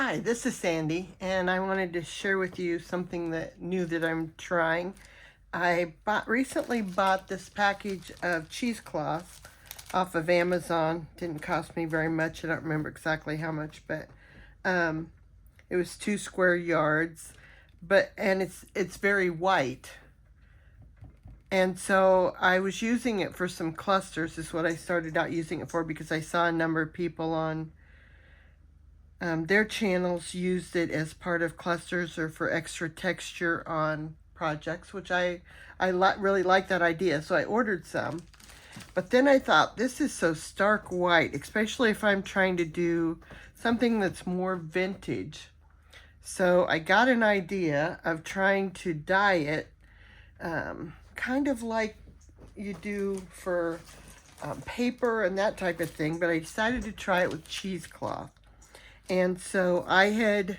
Hi, this is Sandy, and I wanted to share with you something new that I'm trying. I recently bought this package of cheesecloth off of Amazon. Didn't cost me very much. I don't remember exactly how much, but it was 2 square yards. And it's very white. And so I was using it for some clusters, is what I started out using it for, because I saw a number of people on their channels used it as part of clusters or for extra texture on projects, which I really like that idea. So I ordered some. But then I thought, this is so stark white, especially if I'm trying to do something that's more vintage. So I got an idea of trying to dye it kind of like you do for paper and that type of thing. But I decided to try it with cheesecloth. And so I had,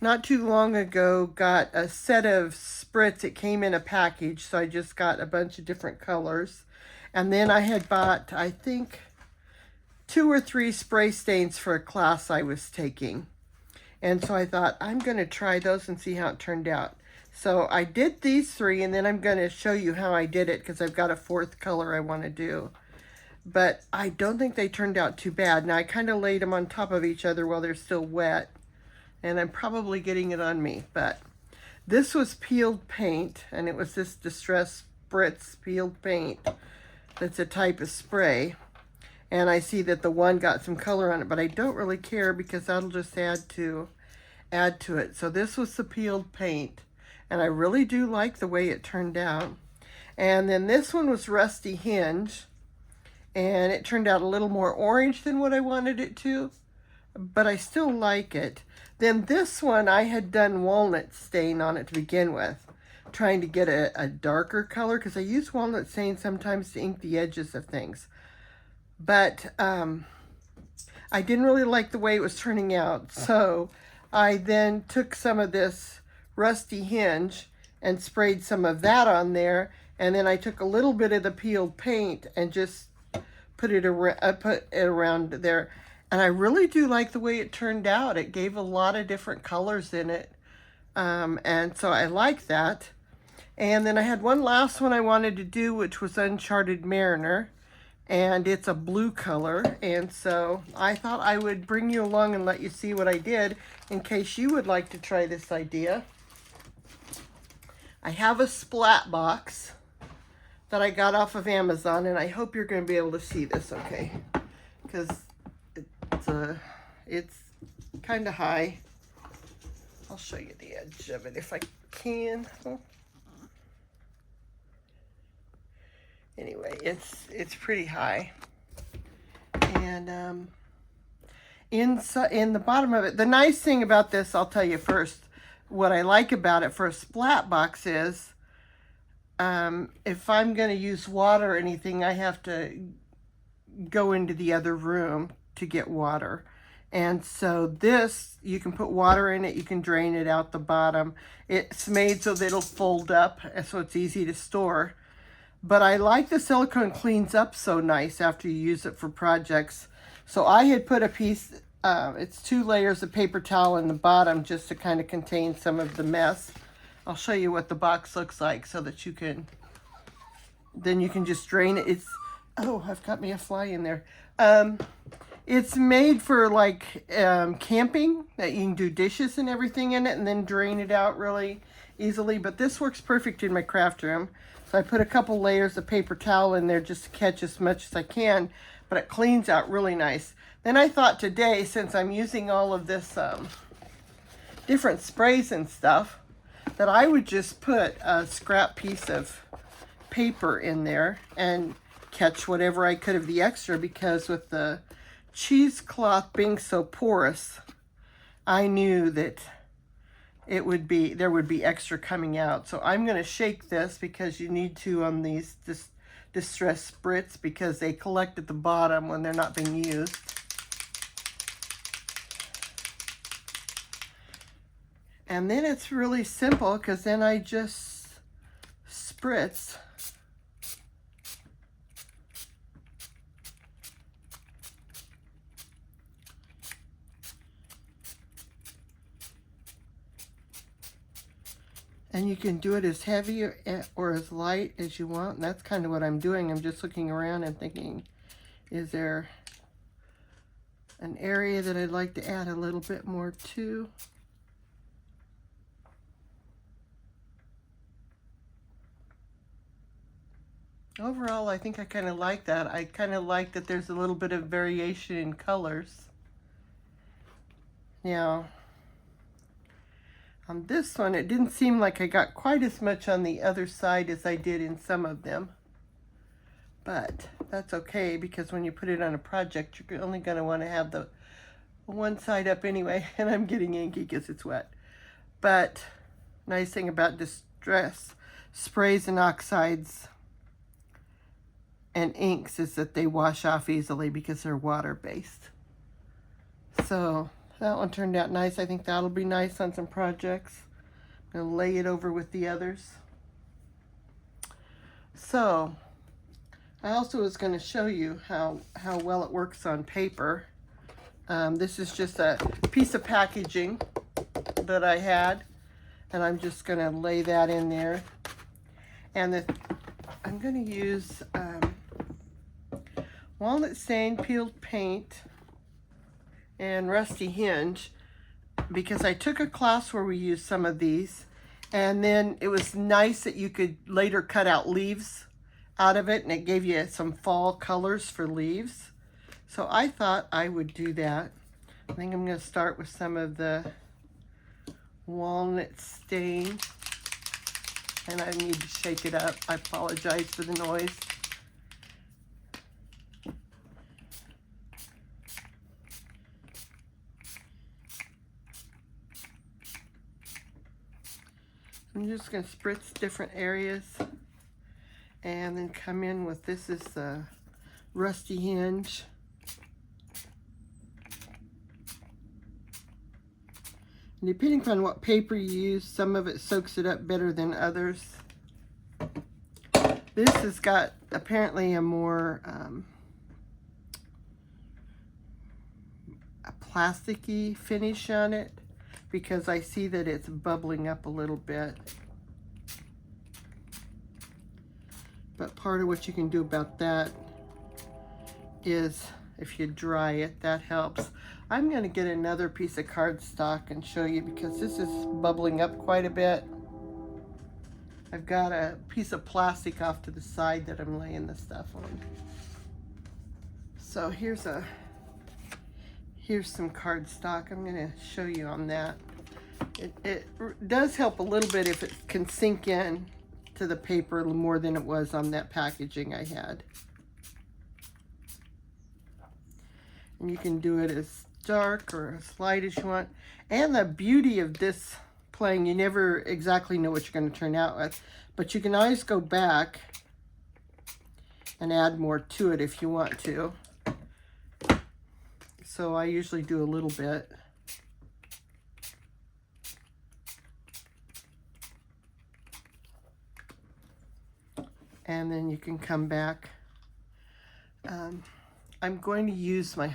not too long ago, got a set of spritz. It came in a package, so I just got a bunch of different colors. And then I had bought, I think, 2 or 3 spray stains for a class I was taking. And so I thought, I'm going to try those and see how it turned out. So I did these 3, and then I'm going to show you how I did it, because I've got a 4th color I want to do. But I don't think they turned out too bad. Now, I kind of laid them on top of each other while they're still wet, and I'm probably getting it on me. But this was peeled paint, and it was this Distress Spritz peeled paint. That's a type of spray. And I see that the one got some color on it, but I don't really care because that'll just add to it. So this was the peeled paint, and I really do like the way it turned out. And then this one was Rusty Hinge, and it turned out a little more orange than what I wanted it to, but I still like it. Then this one, I had done walnut stain on it to begin with, trying to get a darker color, because I use walnut stain sometimes to ink the edges of things. But I didn't really like the way it was turning out, so I then took some of this Rusty Hinge and sprayed some of that on there, and then I took a little bit of the peeled paint and just put it around there. And I really do like the way it turned out. It gave a lot of different colors in it, and so I like that. And then I had one last one I wanted to do, which was Uncharted Mariner, and it's a blue color. And so I thought I would bring you along and let you see what I did in case you would like to try this idea. I have a splat box that I got off of Amazon, and I hope you're going to be able to see this okay, because it's kind of high. I'll show you the edge of it if I can. Anyway, it's pretty high, and in the bottom of it, the nice thing about this, I'll tell you first, what I like about it for a splat box is, if I'm going to use water or anything, I have to go into the other room to get water. And so this, you can put water in it, you can drain it out the bottom. It's made so that it'll fold up, so it's easy to store. But I like the silicone cleans up so nice after you use it for projects. So I had put a piece, it's 2 layers of paper towel in the bottom just to kind of contain some of the mess. I'll show you what the box looks like so that you can just drain it. Oh, I've got me a fly in there. It's made for like camping, that you can do dishes and everything in it and then drain it out really easily. But this works perfect in my craft room. So I put a couple layers of paper towel in there just to catch as much as I can, but it cleans out really nice. Then I thought today, since I'm using all of this different sprays and stuff, that I would just put a scrap piece of paper in there and catch whatever I could of the extra, because with the cheesecloth being so porous, I knew that there would be extra coming out. So I'm going to shake this, because you need to on these Distress Spritz, because they collect at the bottom when they're not being used. And then it's really simple, because then I just spritz And you can do it as heavy or as light as you want. And that's kind of what I'm doing. I'm just looking around and thinking, is there an area that I'd like to add a little bit more to? Overall, I think I kind of like that. I kind of like that there's a little bit of variation in colors. Now, on this one, it didn't seem like I got quite as much on the other side as I did in some of them. But that's okay, because when you put it on a project, you're only going to want to have the one side up anyway. And I'm getting inky because it's wet. But nice thing about Distress sprays and oxides and inks is that they wash off easily because they're water-based. So that one turned out nice. I think that'll be nice on some projects. I'm going to lay it over with the others. So I also was going to show you how well it works on paper. This is just a piece of packaging that I had, and I'm just going to lay that in there. And I'm going to use walnut stain, peeled paint, and rusty hinge, because I took a class where we used some of these, and then it was nice that you could later cut out leaves out of it, and it gave you some fall colors for leaves. So I thought I would do that. I think I'm going to start with some of the walnut stain, and I need to shake it up. I apologize for the noise. I'm just going to spritz different areas and then come in with, this is the rusty hinge. And depending on what paper you use, some of it soaks it up better than others. This has got apparently a more a plasticky finish on it, because I see that it's bubbling up a little bit. But part of what you can do about that is, if you dry it, that helps. I'm going to get another piece of cardstock and show you, because this is bubbling up quite a bit. I've got a piece of plastic off to the side that I'm laying the stuff on. So here's some cardstock. I'm going to show you on that. It does help a little bit if it can sink in to the paper more than it was on that packaging I had. And you can do it as dark or as light as you want. And the beauty of this playing, you never exactly know what you're going to turn out with, but you can always go back and add more to it if you want to. So I usually do a little bit. And then you can come back. I'm going to use my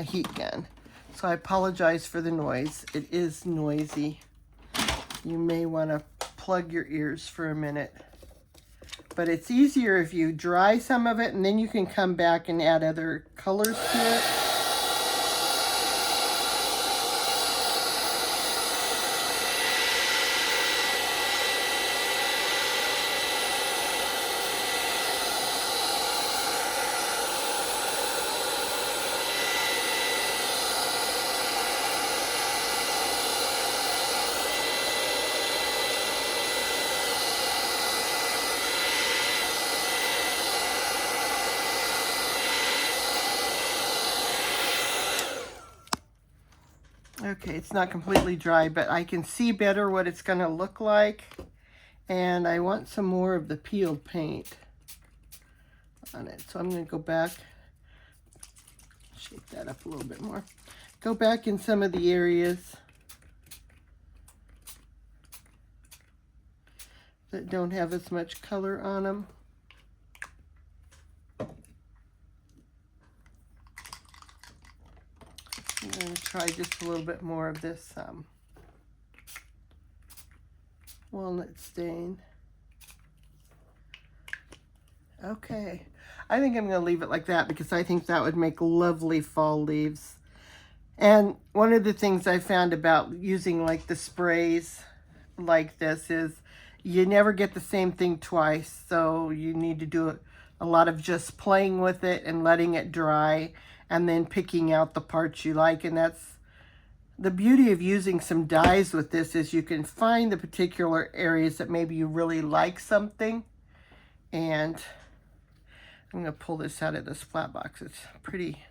heat gun, so I apologize for the noise. It is noisy. You may want to plug your ears for a minute. But it's easier if you dry some of it, and then you can come back and add other colors to it. Okay, it's not completely dry, but I can see better what it's going to look like. And I want some more of the peeled paint on it. So I'm going to go back, shake that up a little bit more. Go back in some of the areas that don't have as much color on them. I'm going to try just a little bit more of this walnut stain. Okay, I think I'm going to leave it like that because I think that would make lovely fall leaves. And one of the things I found about using like the sprays like this is you never get the same thing twice. So you need to do a lot of just playing with it and letting it dry and then picking out the parts you like. And that's the beauty of using some dyes with this, is you can find the particular areas that maybe you really like something. And I'm going to pull this out of this flat box. It's pretty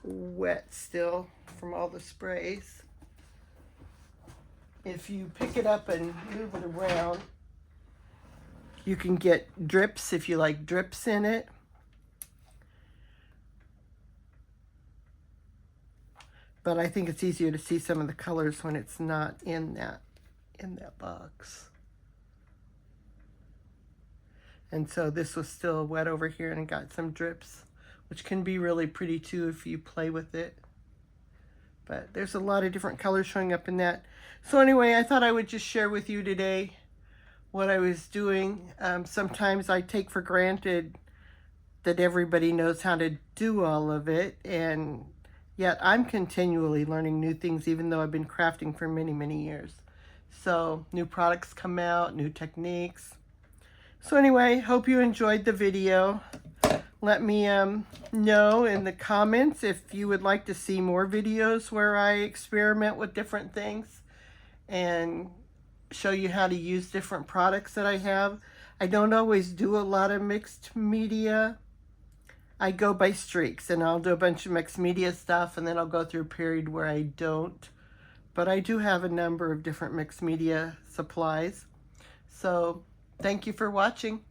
wet still from all the sprays. If you pick it up and move it around, you can get drips if you like drips in it. But I think it's easier to see some of the colors when it's not in that box. And so this was still wet over here and it got some drips, which can be really pretty too if you play with it. But there's a lot of different colors showing up in that. So anyway, I thought I would just share with you today what I was doing. Sometimes I take for granted that everybody knows how to do all of it, and yet I'm continually learning new things, even though I've been crafting for many, many years. So new products come out, new techniques. So anyway, hope you enjoyed the video. Let me know in the comments if you would like to see more videos where I experiment with different things and show you how to use different products that I have. I don't always do a lot of mixed media. I go by streaks, and I'll do a bunch of mixed media stuff, and then I'll go through a period where I don't. But I do have a number of different mixed media supplies. So thank you for watching.